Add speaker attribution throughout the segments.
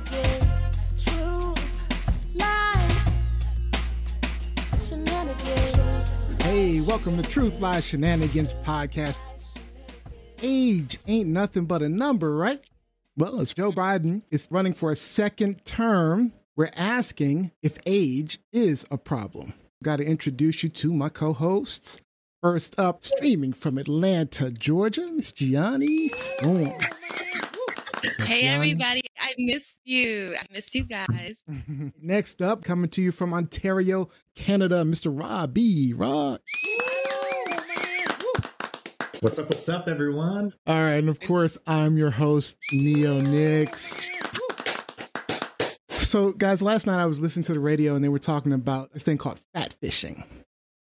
Speaker 1: Shenanigans, truth, lies, shenanigans.
Speaker 2: Hey, welcome to Truth, Lies, Shenanigans podcast. Age ain't nothing but a number, right? Well, as Joe Biden is running for a second term, we're asking if age is a problem. Got to introduce you to my co-hosts. First up, streaming from Atlanta, Georgia, Miss Gianni Storm.
Speaker 3: Hey, everybody. I missed you. I missed you guys.
Speaker 2: Next up, coming to you from Ontario, Canada, Mr. Rob B. Rob.
Speaker 4: What's up, everyone?
Speaker 2: All right, and of course, I'm your host, Nio Nyx. So, guys, last night I was listening to the radio, and they were talking about this thing called fat fishing.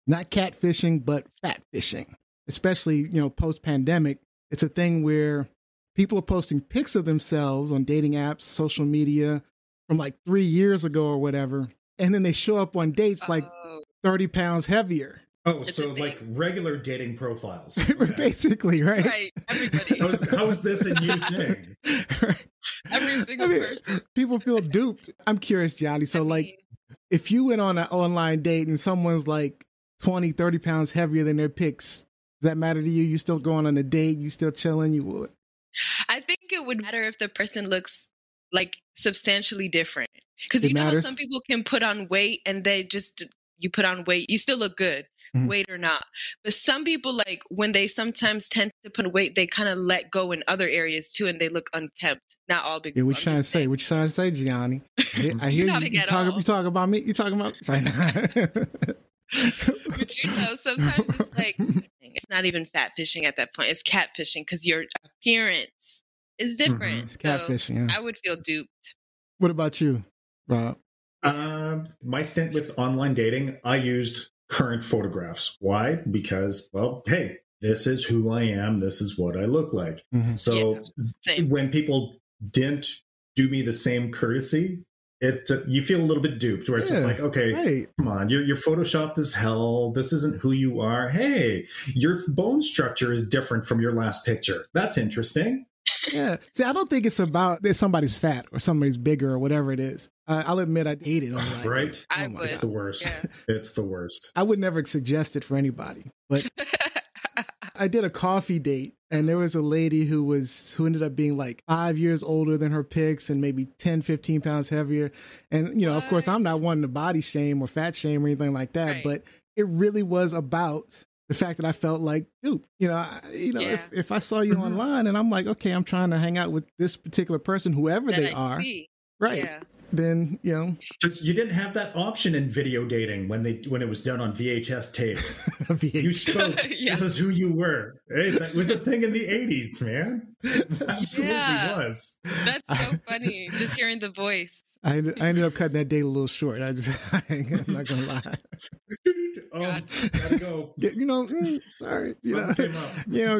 Speaker 2: Not catfishing, but fat fishing. Especially, post-pandemic, it's a thing where people are posting pics of themselves on dating apps, social media from like 3 years ago or whatever. And then they show up on dates like 30 pounds heavier.
Speaker 4: Oh, so like regular dating profiles. Okay.
Speaker 2: Basically, right?
Speaker 3: Right. Everybody.
Speaker 4: How is this a new thing?
Speaker 3: Every single person.
Speaker 2: People feel duped. I'm curious, Johnny. So if you went on an online date and someone's like 20, 30 pounds heavier than their pics, does that matter to you? You still going on a date? You still chilling? You would?
Speaker 3: I think it would matter if the person looks like substantially different. Because
Speaker 2: It matters?
Speaker 3: some people can put on weight and you put on weight, you still look good, weight or not. But some people, like when they sometimes tend to put on weight, they kind of let go in other areas too, and they look unkempt. Not all big.
Speaker 2: Yeah, what you trying to say? What you trying to say, Gianni? I hear you talking about me. You talking about?
Speaker 3: But sometimes it's like, it's not even fat fishing at that point. It's catfishing because your appearance is different.
Speaker 2: It's catfishing. Yeah.
Speaker 3: I would feel duped.
Speaker 2: What about you, Rob?
Speaker 4: My stint with online dating, I used current photographs. Why? Because, well, hey, this is who I am. This is what I look like. Mm-hmm. So when people didn't do me the same courtesy, you feel a little bit duped, where it's just like, okay, right. Come on, you're photoshopped as hell. This isn't who you are. Hey, your bone structure is different from your last picture. That's interesting.
Speaker 2: Yeah. See, I don't think it's about if somebody's fat or somebody's bigger or whatever it is. I'll admit I hate it online.
Speaker 4: Right?
Speaker 3: I would.
Speaker 4: It's the worst. Yeah. It's the worst.
Speaker 2: I would never suggest it for anybody, but I did a coffee date, and there was a lady who ended up being like 5 years older than her pics and maybe 10, 15 pounds heavier. And, of course, I'm not wanting to body shame or fat shame or anything like that, right. But it really was about the fact that I felt like, dude, if I saw you online and I'm like, okay, I'm trying to hang out with this particular person, whoever they are, right? Yeah. Then,
Speaker 4: because you didn't have that option in video dating when it was done on VHS tapes. You spoke. Yeah. This is who you were. Hey, that was a thing in the 80s, man. It absolutely was.
Speaker 3: That's so funny. Just hearing the voice.
Speaker 2: I ended up cutting that date a little short. I'm not gonna lie.
Speaker 4: Gotta go.
Speaker 2: Sorry.
Speaker 4: Came up.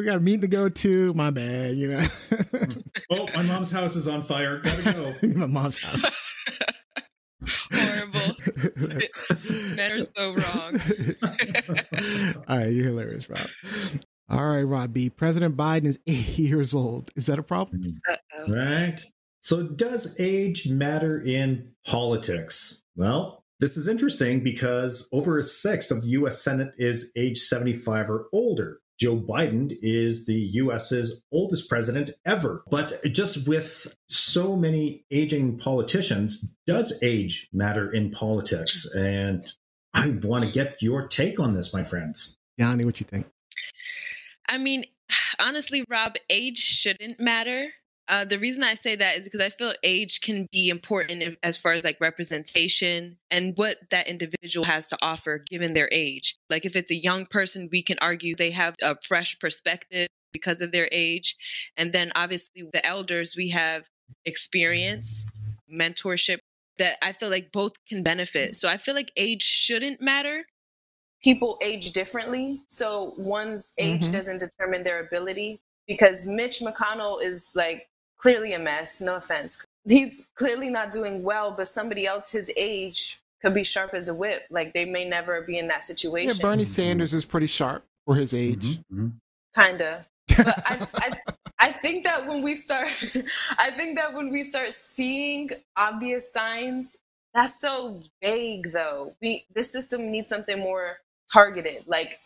Speaker 2: Got a meeting to go to. My bad.
Speaker 4: Oh, my mom's house is on fire. Gotta go.
Speaker 2: My mom's house.
Speaker 3: Horrible. Men are so wrong.
Speaker 2: All right, you're hilarious, Rob. All right, Rob B. President Biden is 80 years old. Is that a problem?
Speaker 3: Uh-oh.
Speaker 4: Right. So does age matter in politics? Well, this is interesting because over a sixth of the U.S. Senate is age 75 or older. Joe Biden is the U.S.'s oldest president ever. But just with so many aging politicians, does age matter in politics? And I want to get your take on this, my friends.
Speaker 2: Yanni, what you think?
Speaker 3: I mean, honestly, Rob, age shouldn't matter. The reason I say that is because I feel age can be important as far as like representation and what that individual has to offer given their age. Like if it's a young person, we can argue they have a fresh perspective because of their age. And then obviously the elders, we have experience, mentorship that I feel like both can benefit. So I feel like age shouldn't matter. People age differently. So one's age doesn't determine their ability, because Mitch McConnell is like clearly a mess. No offense. He's clearly not doing well, but somebody else his age could be sharp as a whip. Like they may never be in that situation.
Speaker 2: Yeah, Bernie Sanders is pretty sharp for his age.
Speaker 3: Kinda. But I think that when we start, seeing obvious signs, that's so vague though. This system needs something more targeted, like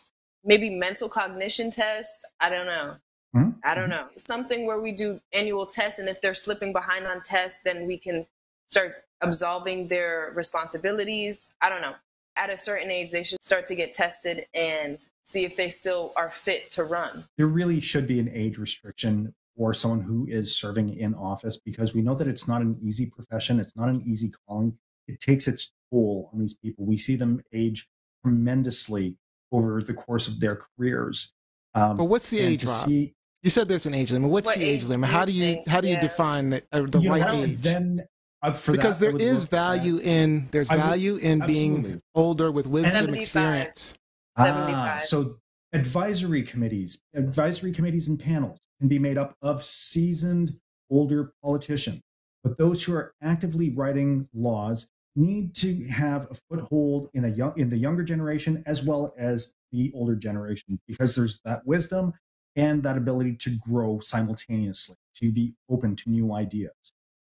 Speaker 3: maybe mental cognition tests. I don't know. I don't know. Something where we do annual tests, and if they're slipping behind on tests, then we can start absolving their responsibilities. I don't know. At a certain age, they should start to get tested and see if they still are fit to run.
Speaker 5: There really should be an age restriction for someone who is serving in office, because we know that it's not an easy profession. It's not an easy calling. It takes its toll on these people. We see them age tremendously over the course of their careers.
Speaker 2: But what's the age, Rob? You said there's an age limit. What's the age limit? How do you define the right age?
Speaker 5: Then
Speaker 2: because there is value in being older with wisdom, 75. Experience.
Speaker 3: 75.
Speaker 5: So advisory committees and panels can be made up of seasoned older politicians, but those who are actively writing laws need to have a foothold in the younger generation as well as the older generation, because there's that wisdom and that ability to grow simultaneously, to be open to new ideas.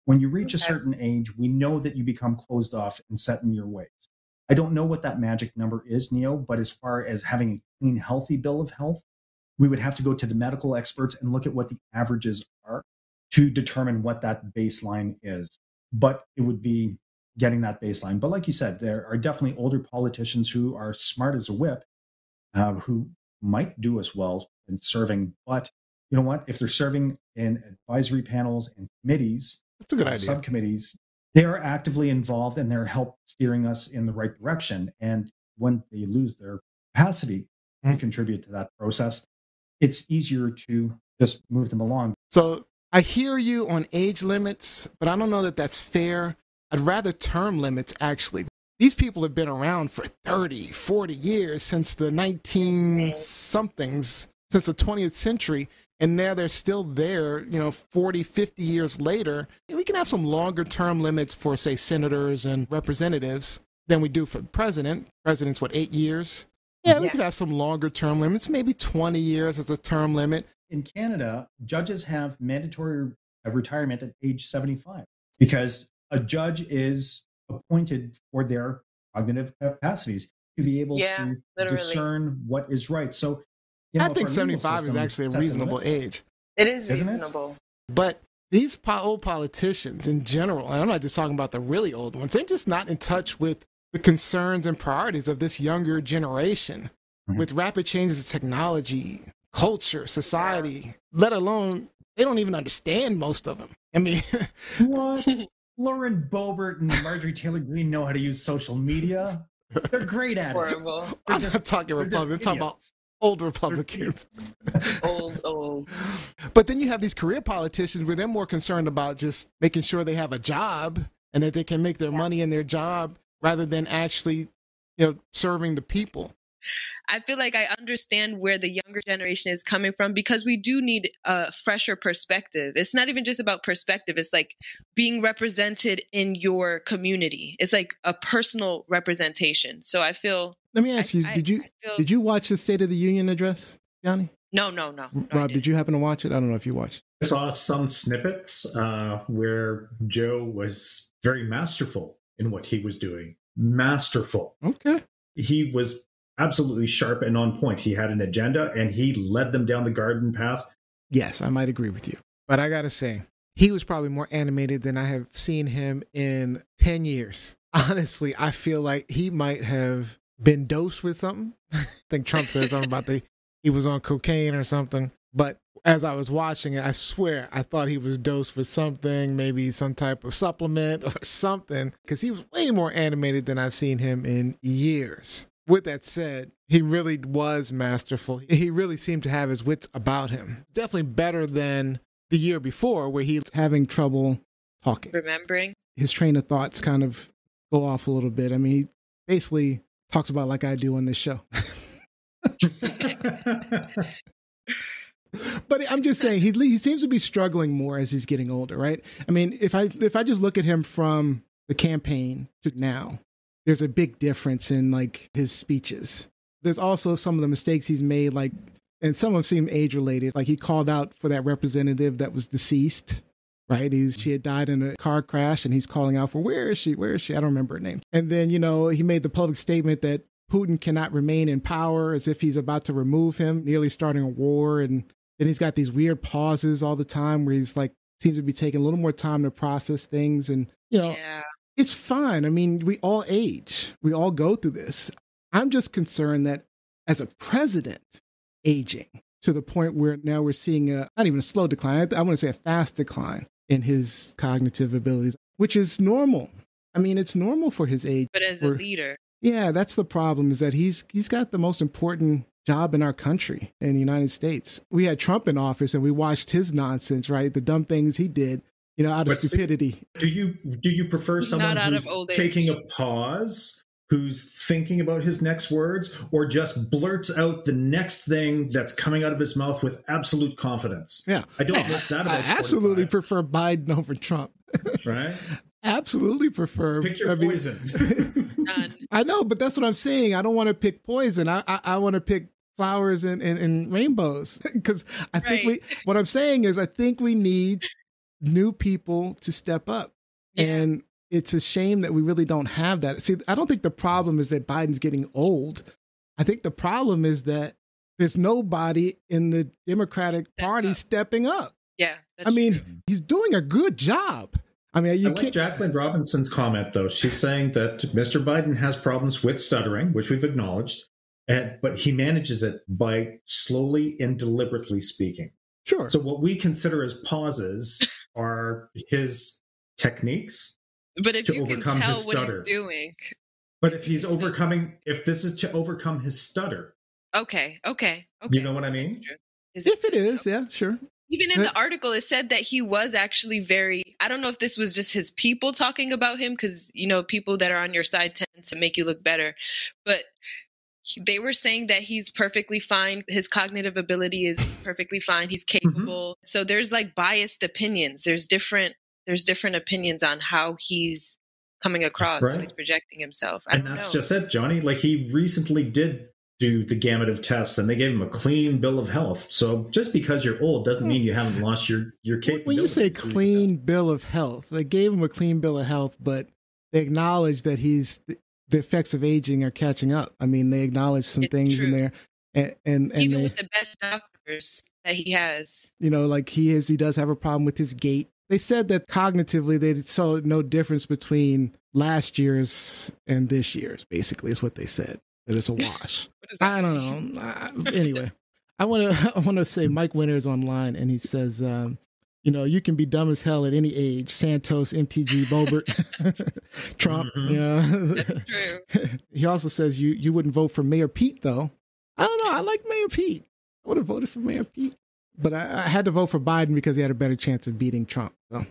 Speaker 5: When you reach a certain age, we know that you become closed off and set in your ways. I don't know what that magic number is, Nio, but as far as having a clean, healthy bill of health, we would have to go to the medical experts and look at what the averages are to determine what that baseline is. But it would be getting that baseline. But like you said, there are definitely older politicians who are smart as a whip, who might do us well in serving. But you know what? If they're serving in advisory panels and committees,
Speaker 2: that's a good idea.
Speaker 5: Subcommittees, they are actively involved and they're help steering us in the right direction. And when they lose their capacity to contribute to that process, it's easier to just move them along.
Speaker 2: So I hear you on age limits, but I don't know that that's fair. I'd rather term limits, actually. These people have been around for 30, 40 years, since the 19-somethings, since the 20th century, and now they're still there, 40, 50 years later. We can have some longer term limits for, say, senators and representatives than we do for president. President's, 8 years? Yeah, we could have some longer term limits, maybe 20 years as a term limit.
Speaker 5: In Canada, judges have mandatory retirement at age 75 because a judge is appointed for their cognitive capacities to be able to discern what is right. So,
Speaker 2: I think 75 is actually a reasonable age.
Speaker 3: It is reasonable.
Speaker 2: But these old politicians in general, and I'm not just talking about the really old ones, they're just not in touch with the concerns and priorities of this younger generation. With rapid changes in technology, culture, society, let alone, they don't even understand most of them. I mean,
Speaker 5: what? Lauren Boebert and Marjorie Taylor Greene know how to use social media. They're great at it.
Speaker 3: Horrible.
Speaker 2: I'm not talking Republicans, I'm talking about old Republicans.
Speaker 3: Old.
Speaker 2: But then you have these career politicians where they're more concerned about just making sure they have a job and that they can make their money in their job rather than actually, serving the people.
Speaker 3: I feel like I understand where the younger generation is coming from, because we do need a fresher perspective. It's not even just about perspective. It's like being represented in your community. It's like a personal representation. So I feel...
Speaker 2: Let me ask you, did you watch the State of the Union address, Gianni?
Speaker 3: No.
Speaker 2: Rob, did you happen to watch it? I don't know if you watched it.
Speaker 4: I saw some snippets where Joe was very masterful in what he was doing. Masterful.
Speaker 2: Okay.
Speaker 4: He was absolutely sharp and on point. He had an agenda and he led them down the garden path.
Speaker 2: Yes, I might agree with you. But I got to say, he was probably more animated than I have seen him in 10 years. Honestly, I feel like he might have been dosed with something. I think Trump said something about he was on cocaine or something. But as I was watching it, I swear I thought he was dosed with something, maybe some type of supplement or something, because he was way more animated than I've seen him in years. With that said, he really was masterful. He really seemed to have his wits about him. Definitely better than the year before, where he was having trouble talking.
Speaker 3: Remembering.
Speaker 2: His train of thoughts kind of go off a little bit. I mean, he basically talks about like I do on this show. But I'm just saying, he seems to be struggling more as he's getting older, right? I mean, if I just look at him from the campaign to now, there's a big difference in like his speeches. There's also some of the mistakes he's made, like and some of them seem age related. Like he called out for that representative that was deceased, right? She had died in a car crash, and he's calling out for, where is she? Where is she? I don't remember her name. And then, he made the public statement that Putin cannot remain in power, as if he's about to remove him, nearly starting a war. And then he's got these weird pauses all the time where he's like, seems to be taking a little more time to process things. And, it's fine. I mean, we all age. We all go through this. I'm just concerned that as a president aging to the point where now we're seeing not even a slow decline, I want to say a fast decline in his cognitive abilities, which is normal. I mean, it's normal for his age.
Speaker 3: But as a leader.
Speaker 2: Yeah, that's the problem, is that he's got the most important job in our country, in the United States. We had Trump in office and we watched his nonsense, right? The dumb things he did, out of stupidity.
Speaker 4: Do you prefer someone who's taking a pause, who's thinking about his next words, or just blurts out the next thing that's coming out of his mouth with absolute confidence?
Speaker 2: Yeah.
Speaker 4: I don't miss that about
Speaker 2: I absolutely prefer Biden over Trump.
Speaker 4: Right?
Speaker 2: Absolutely prefer.
Speaker 4: Pick your poison.
Speaker 3: None.
Speaker 2: I know, but that's what I'm saying. I don't want to pick poison. I want to pick flowers and rainbows, because I think what I'm saying is I think we need new people to step up. Yeah. And it's a shame that we really don't have that. See, I don't think the problem is that Biden's getting old. I think the problem is that there's nobody in the Democratic Party stepping up.
Speaker 3: Yeah.
Speaker 2: I mean, he's doing a good job. I mean,
Speaker 4: I like Jacqueline Robinson's comment, though. She's saying that Mr. Biden has problems with stuttering, which we've acknowledged, but he manages it by slowly and deliberately speaking.
Speaker 2: Sure.
Speaker 4: So what we consider as pauses are his techniques.
Speaker 3: But if you can tell what he's doing.
Speaker 4: But if this is to overcome his stutter.
Speaker 3: Okay.
Speaker 4: You know what I mean?
Speaker 2: If it is, yeah, sure.
Speaker 3: Even in the article, it said that he was actually I don't know if this was just his people talking about him, because, people that are on your side tend to make you look better. But they were saying that he's perfectly fine. His cognitive ability is perfectly fine. He's capable. Mm-hmm. So there's like biased opinions. There's different opinions on how he's coming across, how he's projecting himself.
Speaker 4: And that's just it, Johnny. Like, he recently did do the gamut of tests, and they gave him a clean bill of health. So just because you're old doesn't mean you haven't lost your capability.
Speaker 2: When you say clean bill of health, they gave him a clean bill of health, but they acknowledge that the effects of aging are catching up. I mean, they acknowledge some things in there, and
Speaker 3: even with the best doctors that he has,
Speaker 2: like he does have a problem with his gait. They said that cognitively they saw no difference between last year's and this year's. Basically, is what they said. That it's a wash. I don't know. Anyway, I want to say Mike Winter's online, and he says, you can be dumb as hell at any age. Santos, MTG, Bobert, Trump.
Speaker 3: Mm-hmm. That's true.
Speaker 2: He also says you wouldn't vote for Mayor Pete, though. I don't know. I like Mayor Pete. I would have voted for Mayor Pete, but I had to vote for Biden because he had a better chance of beating Trump. So.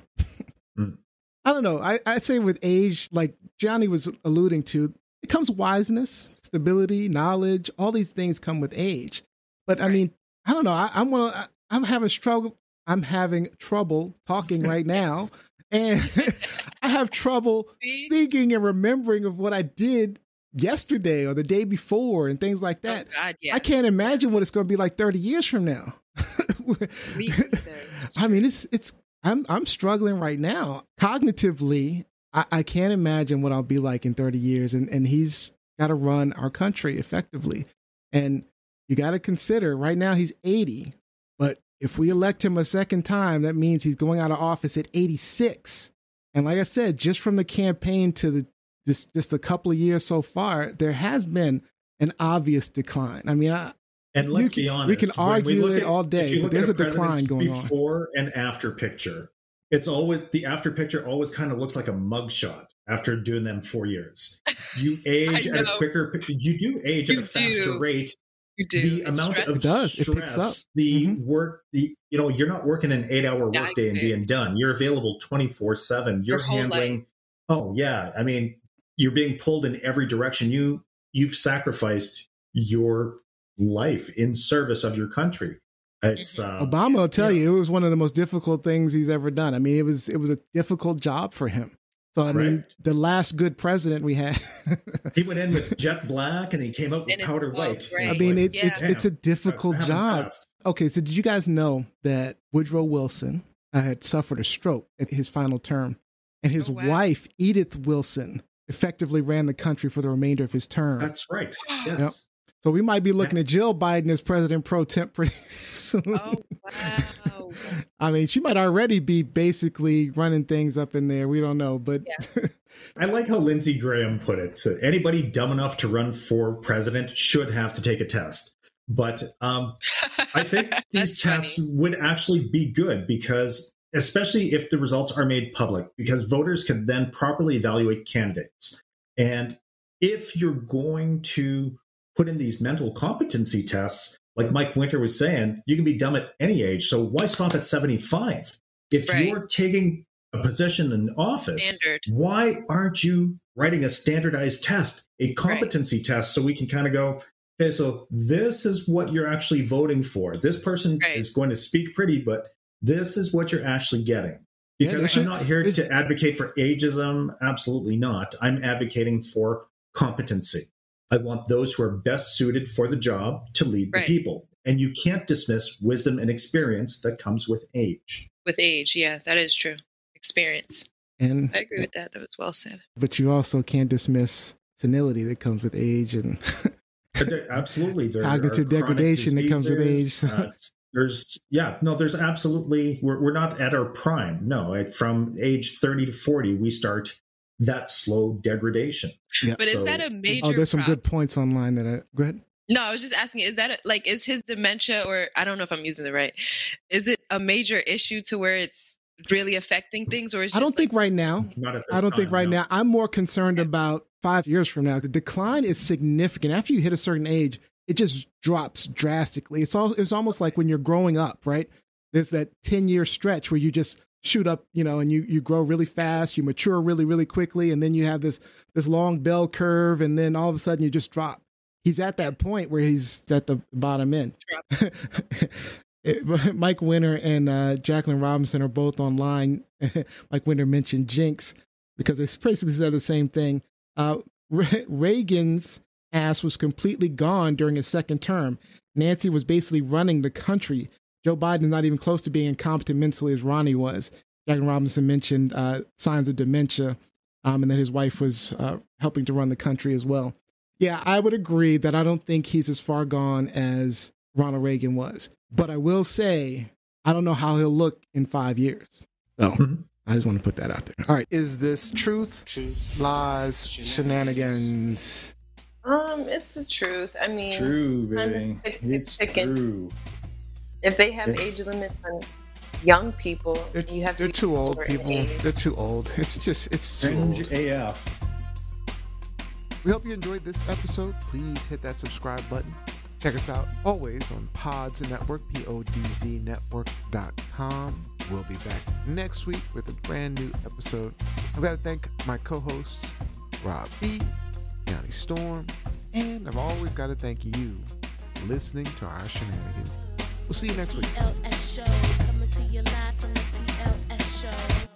Speaker 2: I don't know. I'd say with age, like Gianni was alluding to, it comes wiseness, stability, knowledge. All these things come with age. But I mean, I don't know. I'm having trouble talking right now, and I have trouble thinking and remembering of what I did yesterday or the day before and things like that.
Speaker 3: Oh God, yeah.
Speaker 2: I can't imagine what it's going to be like 30 years from now.
Speaker 3: Me either.
Speaker 2: I mean, I'm struggling right now cognitively. I can't imagine what I'll be like in 30 years. And he's got to run our country effectively. And you got to consider right now he's 80. But if we elect him a second time, that means he's going out of office at 86. And like I said, just from the campaign to just a couple of years so far, there has been an obvious decline. I mean,
Speaker 4: and let's be honest,
Speaker 2: we can argue it all day, but there's a decline going on.
Speaker 4: Before and after picture. It's always the after picture always kind of looks like a mugshot after doing them 4 years. You age at a quicker, you do age at a faster rate.
Speaker 3: You do.
Speaker 4: The amount of stress,
Speaker 2: it picks up.
Speaker 4: The work, you're not working an 8-hour workday and being done. You're available 24/7. You're handling. Life. Oh yeah. I mean, you're being pulled in every direction. You've sacrificed your life in service of your country. It's
Speaker 2: Obama will tell you it was one of the most difficult things he's ever done. I mean, it was a difficult job for him. So, I mean, the last good president we had.
Speaker 4: He went in with jet black and he came out with powder white.
Speaker 3: Right.
Speaker 2: I mean, it's a difficult job.
Speaker 4: Fast.
Speaker 2: Okay, so did you guys know that Woodrow Wilson had suffered a stroke at his final term? And his wife, Edith Wilson, effectively ran the country for the remainder of his term.
Speaker 4: That's right. Yes.
Speaker 2: Yep. So we might be looking at Jill Biden as president pro temp pretty soon.
Speaker 3: Oh, wow.
Speaker 2: I mean, she might already be basically running things up in there. We don't know, but
Speaker 4: I like how Lindsey Graham put it. So anybody dumb enough to run for president should have to take a test. But I think these tests would actually be good because, especially if the results are made public, because voters can then properly evaluate candidates. And if you're going to put in these mental competency tests, like Mike Winter was saying, you can be dumb at any age. So why stop at 75? If you're taking a position in office, why aren't you writing a standardized test, a competency test, so we can kind of go, okay, so this is what you're actually voting for. This person is going to speak pretty, but this is what you're actually getting. Because I'm not here to advocate for ageism. Absolutely not. I'm advocating for competency. I want those who are best suited for the job to lead the people. And you can't dismiss wisdom and experience that comes with age.
Speaker 3: With age, yeah, that is true. Experience.
Speaker 2: And
Speaker 3: I agree with that. That was well said.
Speaker 2: But you also can't dismiss senility that comes with age and
Speaker 4: absolutely. There
Speaker 2: cognitive degradation that comes with age.
Speaker 4: There's absolutely, we're not at our prime. No, from age 30 to 40, we start that slow degradation.
Speaker 2: Yeah.
Speaker 3: But is that a major
Speaker 2: there's some good points online that go ahead.
Speaker 3: No, I was just asking, is that is his dementia, or I don't know if I'm using it right. Is it a major issue to where it's really affecting things, or is
Speaker 2: I don't think right now. Now. I'm more concerned about 5 years from now. The decline is significant. After you hit a certain age, it just drops drastically. It's almost like when you're growing up, right? There's that 10-year stretch where you just shoot up, and you grow really fast, you mature really, really quickly, and then you have this long bell curve, and then all of a sudden you just drop. He's at that point where he's at the bottom end. Mike Winter and Jacqueline Robinson are both online. Mike Winter mentioned jinx because it's basically said the same thing. Reagan's ass was completely gone during his second term. Nancy was basically running the country. Joe Biden is not even close to being incompetent mentally as Ronnie was. Jacqueline Robinson mentioned signs of dementia, and that his wife was helping to run the country as well. Yeah, I would agree that I don't think he's as far gone as Ronald Reagan was. But I will say, I don't know how he'll look in 5 years. So I just want to put that out there. All right. Is this truth, lies, shenanigans?
Speaker 3: It's the truth. I mean,
Speaker 5: true, baby. It's true.
Speaker 3: If they have age limits on young people, you have to.
Speaker 2: They're too old, people. They're too old. It's too old.
Speaker 5: AF.
Speaker 2: We hope you enjoyed this episode. Please hit that subscribe button. Check us out always on Pods Network, PODZNetwork.com. We'll be back next week with a brand new episode. I've got to thank my co-hosts, Rob B., Gianni Storm, and I've always got to thank you for listening to our shenanigans. We'll see you next week.
Speaker 1: TLS Show, coming to you live from the TLS Show.